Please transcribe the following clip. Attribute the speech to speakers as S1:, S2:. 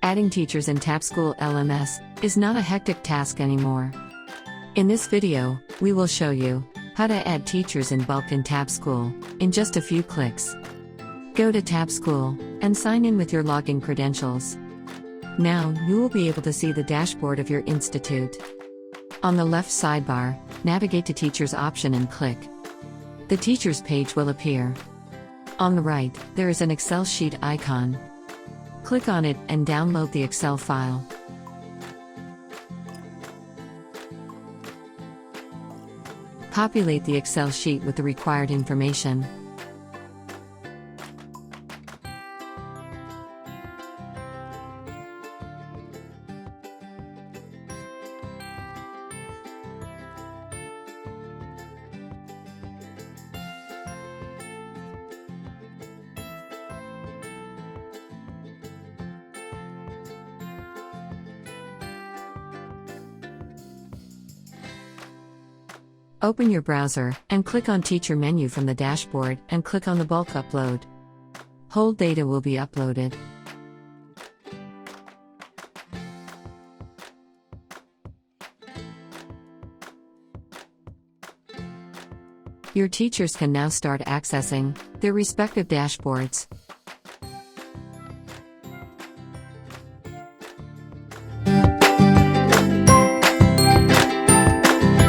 S1: Adding teachers in Tabschool LMS is not a hectic task anymore. In this video, we will show you how to add teachers in bulk in Tabschool in just a few clicks. Go to Tabschool and sign in with your login credentials. Now, you will be able to see the dashboard of your institute. On the left sidebar, navigate to Teachers option and click. The Teachers page will appear. On the right, there is an Excel sheet icon. Click on it and download the Excel file. Populate the Excel sheet with the required information. Open your browser, and click on Teacher menu from the dashboard, and click on the bulk upload. Whole data will be uploaded. Your teachers can now start accessing their respective dashboards.